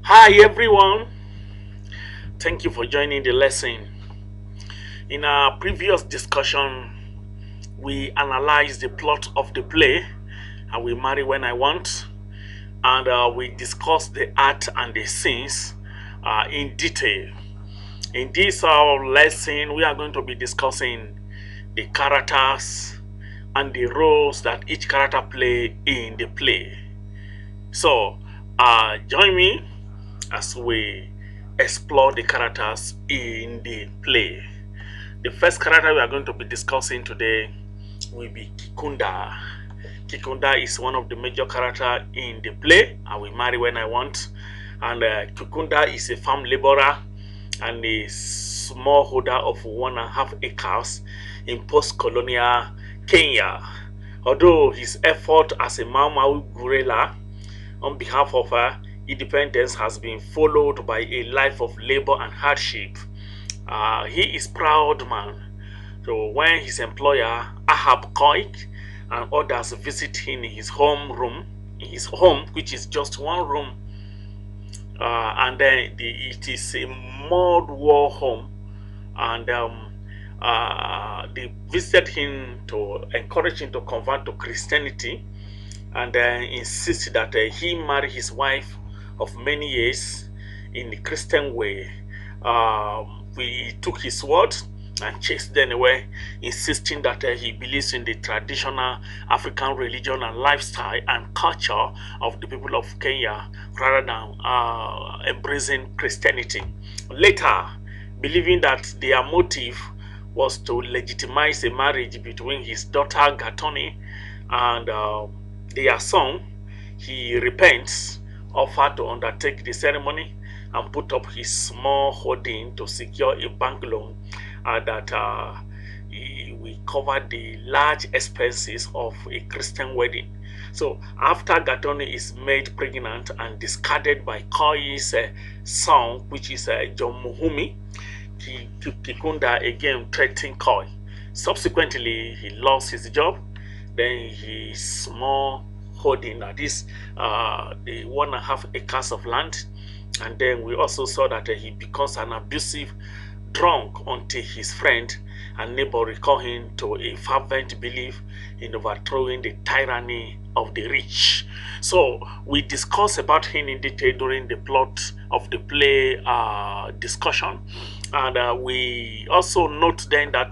Hi everyone, thank you for joining the lesson. In our previous discussion, we analyzed the plot of the play, I Will Marry When I Want, and we discussed the art and the scenes in detail. In this lesson, we are going to be discussing the characters and the roles that each character play in the play. So, join me as we explore the characters in the play. The first character we are going to be discussing today will be Kiguunda. Kiguunda is one of the major characters in the play, I Will Marry When I Want. And Kiguunda is a farm laborer and a smallholder of 1.5 acres in post-colonial Kenya. Although his effort as a Mau Mau guerrilla on behalf of independence has been followed by a life of labor and hardship. He is proud man. So when his employer Ahab Koik and others visit him in his home, which is just one room, and then it is a mud wall home, and they visited him to encourage him to convert to Christianity, and insist that he marry his wife of many years in the Christian way. We took his word and chased them away, insisting that he believes in the traditional African religion and lifestyle and culture of the people of Kenya rather than embracing Christianity. Later, believing that their motive was to legitimize a marriage between his daughter Gatoni and their son, he repents, offered to undertake the ceremony, and put up his small holding to secure a bank loan that he will cover the large expenses of a Christian wedding. So after Gatoni is made pregnant and discarded by Kioi's son, which is John Muhumi, Kiguunda again threatened Kioi. Subsequently, he lost his job. Then his small holding, that is the 1.5 acres of land. And then we also saw that he becomes an abusive drunk until his friend and neighbor recall him to a fervent belief in overthrowing the tyranny of the rich. So we discussed about him in detail during the plot of the play discussion. And we also note then that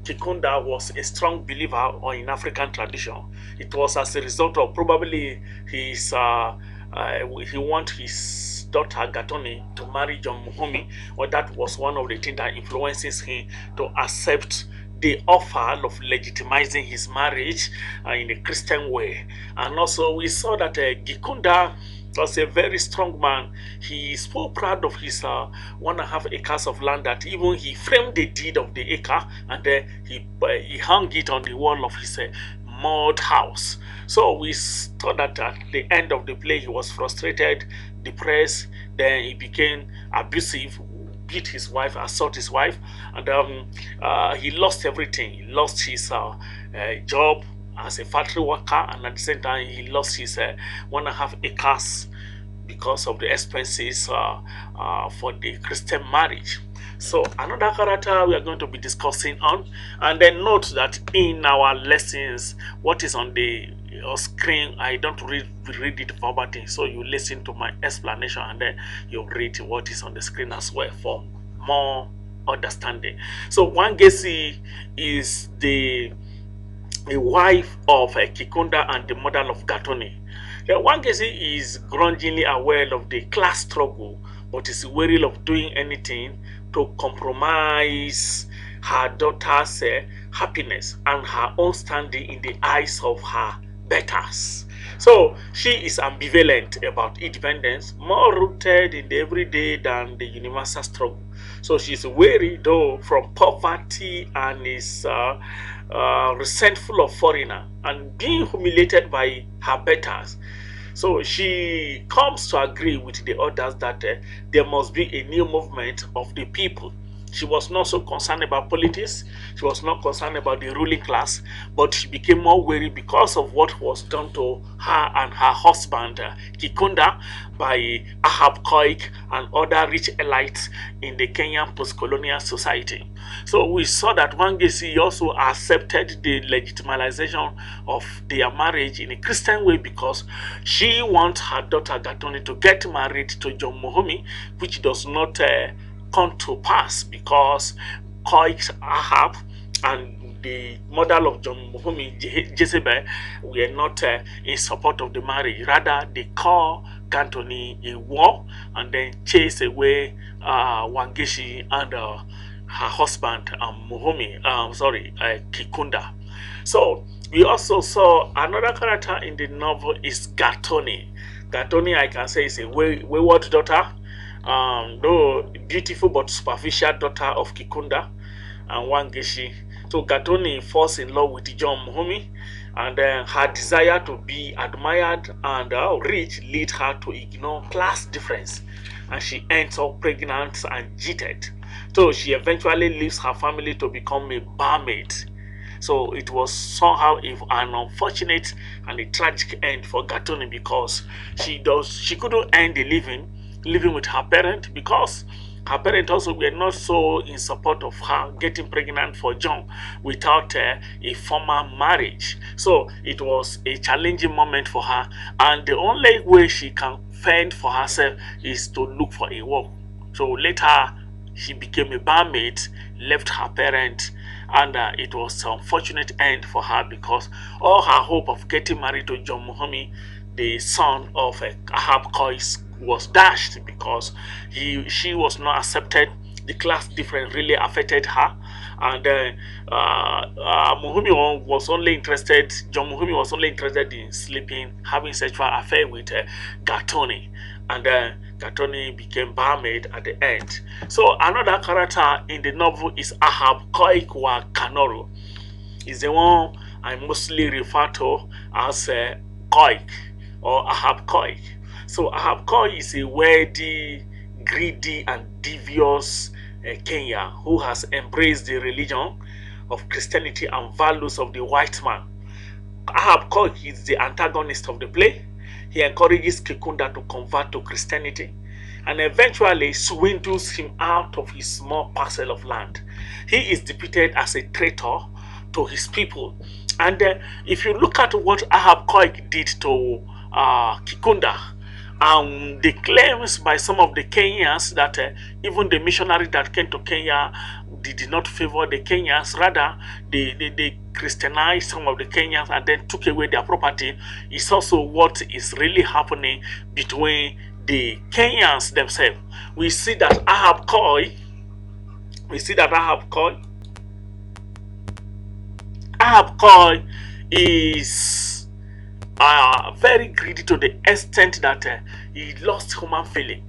Kiguunda was a strong believer in African tradition. It was as a result of probably his he want his daughter Gatoni to marry John Muhumi, or that was one of the things that influences him to accept the offer of legitimizing his marriage in a Christian way. And also we saw that Gikunda was a very strong man. He is so proud of his 1.5 acres of land that even he framed the deed of the acre, and he hung it on the wall of his mud house. So we thought that at the end of the play he was frustrated, depressed, then he became abusive, beat his wife, assault his wife, and he lost everything. He lost his job as a factory worker, and at the same time he lost his 1.5 acres because of the expenses for the Christian marriage. So another character we are going to be discussing on, and then note that in our lessons, what is on the screen, I don't read it verbatim, so you listen to my explanation and then you read what is on the screen as well for more understanding. So Wangesi is the wife of Kiguunda and the mother of Gatoni. Wangesi is grudgingly aware of the class struggle, but is wary of doing anything to compromise her daughter's happiness and her own standing in the eyes of her betters. So she is ambivalent about independence, more rooted in the everyday than the universal struggle. So she's wary though from poverty and is resentful of foreigner and being humiliated by her betters. So she comes to agree with the others that there must be a new movement of the people. She was not so concerned about politics. She was not concerned about the ruling class, but she became more wary because of what was done to her and her husband, Kiguunda, by Ahab Koik and other rich elites in the Kenyan post-colonial society. So we saw that Wangeci also accepted the legitimization of their marriage in a Christian way because she wants her daughter Gatoni to get married to John Muhumi, which does not come to pass because Koik Ahab and the mother of John Muhumi, Jezebel, were not in support of the marriage. Rather, they call Gantoni a war and then chase away Wangechi and her husband, Kiguunda. So we also saw another character in the novel is Gatoni. Gatoni, I can say, is a wayward daughter, though beautiful but superficial daughter of Kiguunda and Wangechi. So Gatoni falls in love with John Muhumi, and her desire to be admired and rich lead her to ignore class difference, and she ends up pregnant and cheated. So she eventually leaves her family to become a barmaid. So it was somehow an unfortunate and a tragic end for Gatoni because she couldn't earn the living with her parent because her parents also were not so in support of her getting pregnant for John without a formal marriage. So it was a challenging moment for her, and the only way she can fend for herself is to look for a work. So later she became a barmaid, left her parents, and it was an unfortunate end for her because all her hope of getting married to John Muhumi, the son of Ahab Kois, was dashed because she was not accepted. The class difference really affected her, and Muhumi was only interested. John Muhumi was only interested in sleeping, having sexual affair with Gatoni, and Gatoni became barmaid at the end. So another character in the novel is Ahab Koikwa Kanoru. Is the one I mostly refer to as Koik or Ahab Koik. So Ahab Koik is a wealthy, greedy, and devious Kenya who has embraced the religion of Christianity and values of the white man. Ahab Koik is the antagonist of the play. He encourages Kiguunda to convert to Christianity and eventually swindles him out of his small parcel of land. He is depicted as a traitor to his people. And if you look at what Ahab Koik did to Kiguunda, the claims by some of the Kenyans that even the missionary that came to Kenya did not favor the Kenyans, rather they Christianized some of the Kenyans and then took away their property, is also what is really happening between the Kenyans themselves. We see that Ahab Koik is very greedy to the extent that he lost human feeling.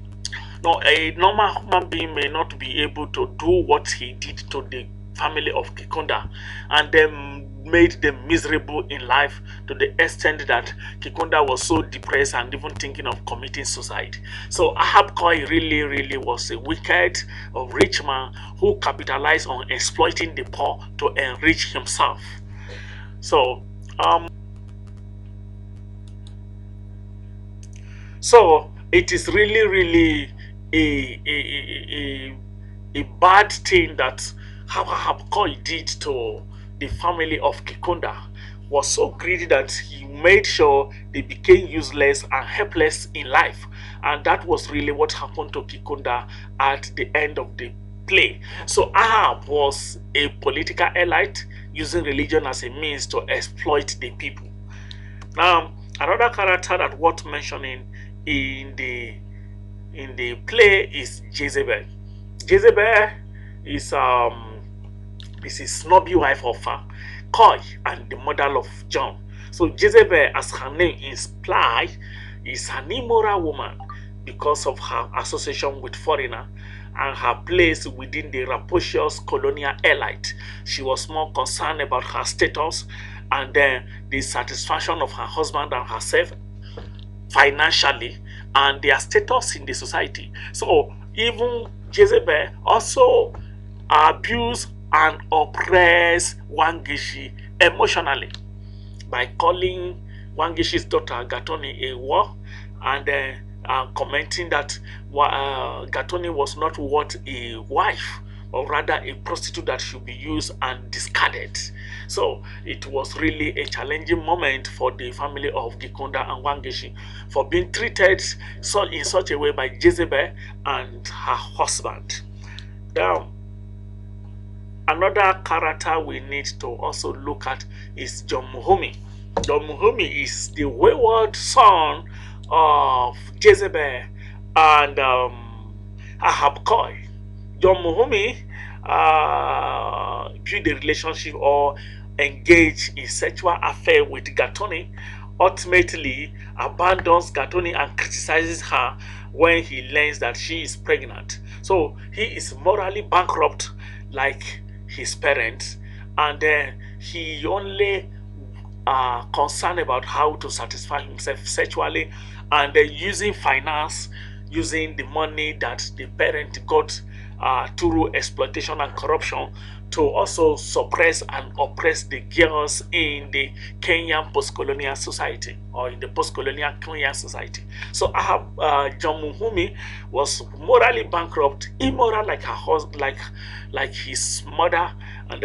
Now, a normal human being may not be able to do what he did to the family of Kiguunda, and then made them miserable in life to the extent that Kiguunda was so depressed and even thinking of committing suicide. So Ahab Koik really was a wicked, rich man who capitalized on exploiting the poor to enrich himself. So it is really a bad thing that Ahab Koik did to the family of Kiguunda. Was so greedy that he made sure they became useless and helpless in life, and that was really what happened to Kiguunda at the end of the play. So Ahab was a political elite using religion as a means to exploit the people. Now, another character that worth mentioning in the play is Jezebel. Jezebel is a snobby wife of Koi and the mother of John. So Jezebel, as her name implies, is an immoral woman because of her association with foreigner and her place within the rapacious colonial elite. She was more concerned about her status and then the satisfaction of her husband and herself financially and their status in the society. So even Jezebel also abuse and oppress Wangechi emotionally by calling Wangechi's daughter Gatoni a whore, and commenting that Gatoni was not worth a wife, or rather a prostitute that should be used and discarded. So it was really a challenging moment for the family of Gikunda and Wangechi for being treated in such a way by Jezebel and her husband. Now, another character we need to also look at is John Muhumi. John Muhumi is the wayward son of Jezebel and Ahab Koi. John Muhumi built a relationship or engaged in sexual affair with Gatoni, ultimately abandons Gatoni and criticizes her when he learns that she is pregnant. So he is morally bankrupt like his parents, and he only concerned about how to satisfy himself sexually, and using finance, using the money that the parent got through exploitation and corruption to also suppress and oppress the girls in the Kenyan post-colonial society, or in the post-colonial Kenyan society. So John Muhumi was morally bankrupt, immoral like her husband, like his mother, and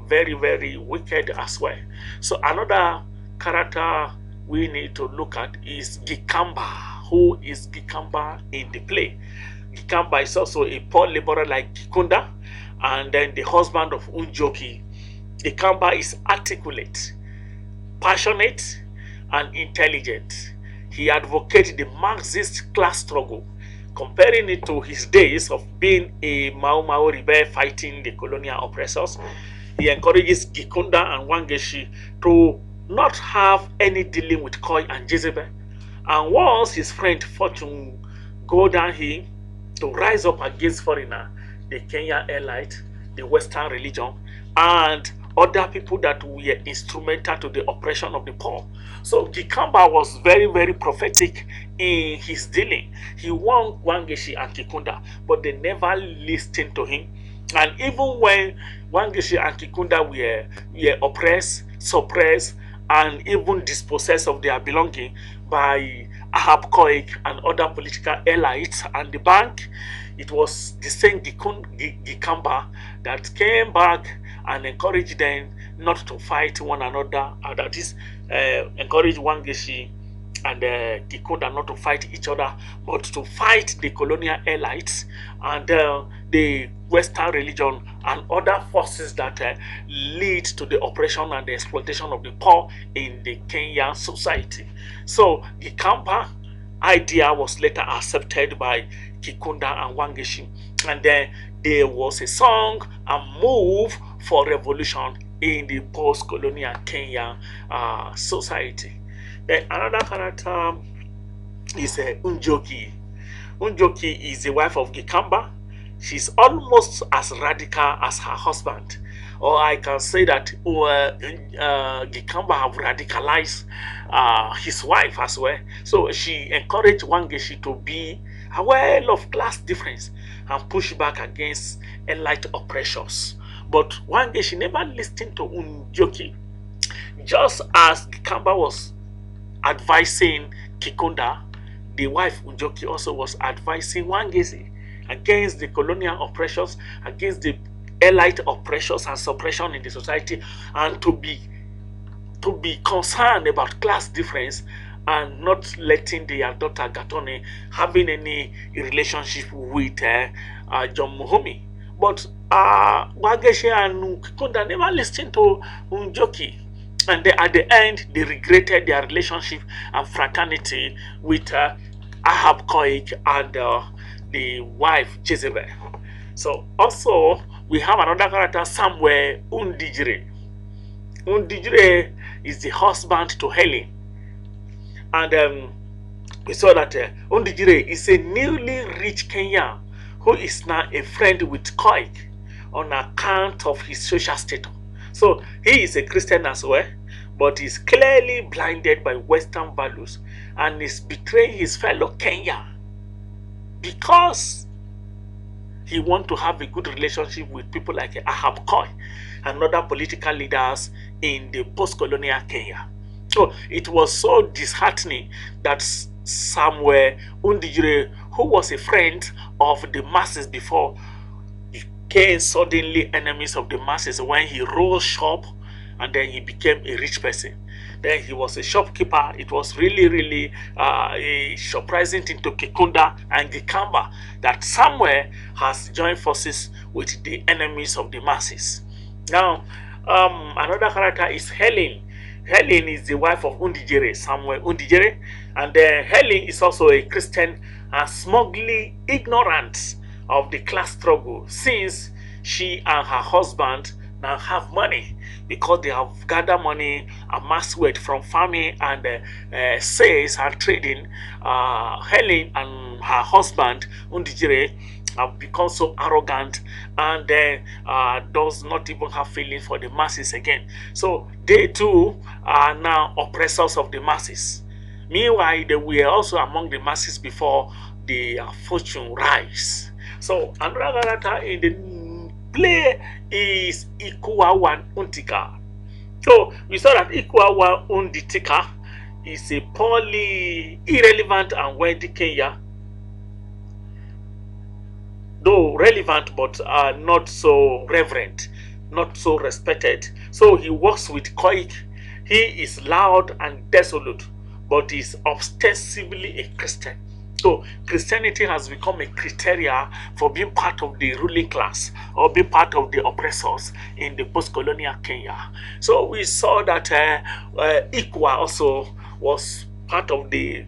very, very wicked as well. So another character we need to look at is Gicaamba. Who is Gicaamba in the play? Gicaamba is also a poor laborer like Kiguunda, and then the husband of Ngugi. Gicaamba is articulate, passionate, and intelligent. He advocates the Marxist class struggle, comparing it to his days of being a Mau Mau rebel fighting the colonial oppressors. He encourages Gikunda and Wangechi to not have any dealing with Koi and Jezebel, and once his friend Fortune go down here to rise up against foreigner, the Kenyan elite, the Western religion, and other people that were instrumental to the oppression of the poor. So Gicaamba was very, very prophetic in his dealing. He warned Wangechi and Kikunda, but they never listened to him. And even when Wangechi and Kikunda were oppressed, suppressed, and even dispossessed of their belonging by Ahab Koik and other political elites and the bank, it was the same Gicaamba that came back and encouraged them not to fight one another, that is, encourage Wangechi and Kikunda not to fight each other, but to fight the colonial elites and the Western religion and other forces that lead to the oppression and the exploitation of the poor in the Kenyan society. So Gicaamba idea was later accepted by Kikunda and Wangechi, and then there was a song and move for revolution in the post-colonial Kenyan society. Then another character is Ngugi. Ngugi is the wife of Gicaamba. She's almost as radical as her husband. Or I can say that Gicaamba have radicalized his wife as well. So she encouraged Wangechi to be aware of class difference and push back against elite oppressors. But Wangechi never listened to Ngugi, just as Gicaamba was advising Kikunda. The wife Ngugi also was advising Wangechi against the colonial oppressors, against the elite oppressors and suppression in the society, and to be concerned about class difference and not letting their daughter Gatoni having any relationship with John Muhumi. But Wangechi and Kikunda never listened to Ngugi. And at the end, they regretted their relationship and fraternity with Ahab Koik and the wife Jezebel. So also, we have another character, Samuel Ndugire. Ndugire is the husband to Helen. And we saw that Ndugire is a newly rich Kenyan who is now a friend with Koik on account of his social status. So he is a Christian as well, but is clearly blinded by Western values and is betraying his fellow Kenyan because he want to have a good relationship with people like Ahab Koi and other political leaders in the post-colonial Kenya. So it was so disheartening that Samuel Ndugire, who was a friend of the masses before, became suddenly enemies of the masses when he rose shop and then he became a rich person. Then he was a shopkeeper. It was really a surprising thing to Kiguunda and Gicaamba that Samuel has joined forces with the enemies of the masses. Now, another character is Helen. Helen is the wife of Ndugire Samuel Ndugire, and Helen is also a Christian and smugly ignorant of the class struggle, since she and her husband now have money because they have gathered money, amassed wealth from farming and sales and trading. Helen and her husband Ndugire have become so arrogant and does not even have feelings for the masses again. So they too are now oppressors of the masses. Meanwhile, they were also among the masses before their fortune rise. So another character in the play is Ikuawan Untika. So we saw that Ikuawan Unditika is a poorly irrelevant and wealthy Kenya, though relevant but not so reverent, not so respected. So he works with Koik. He is loud and desolate, but is ostensibly a Christian. So Christianity has become a criteria for being part of the ruling class or being part of the oppressors in the post-colonial Kenya. So we saw that Ikwa also was part of the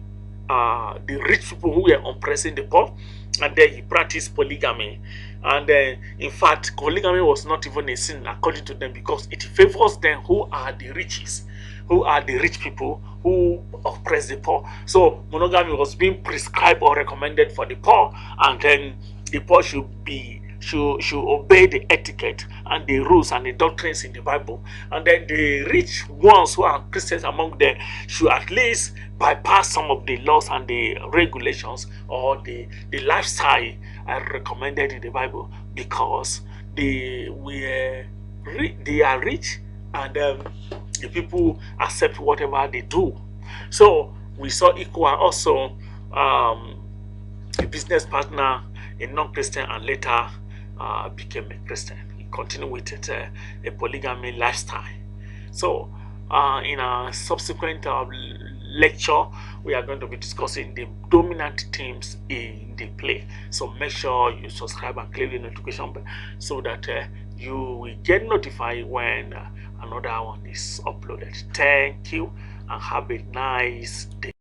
rich people who were oppressing the poor, and then he practiced polygamy. And in fact, polygamy was not even a sin according to them because it favors them who are the richest, who are the rich people who oppress the poor. So monogamy was being prescribed or recommended for the poor, and then the poor should obey the etiquette and the rules and the doctrines in the Bible. And then the rich ones who are Christians among them should at least bypass some of the laws and the regulations or the lifestyle recommended in the Bible, because they are rich and the people accept whatever they do. So we saw Ikwa also a business partner, a non-Christian, and later became a Christian. He continued with it, a polygamy lifestyle. So in a subsequent lecture, we are going to be discussing the dominant themes in the play. So make sure you subscribe and click the notification bell so that you will get notified when another one is uploaded. Thank you and have a nice day.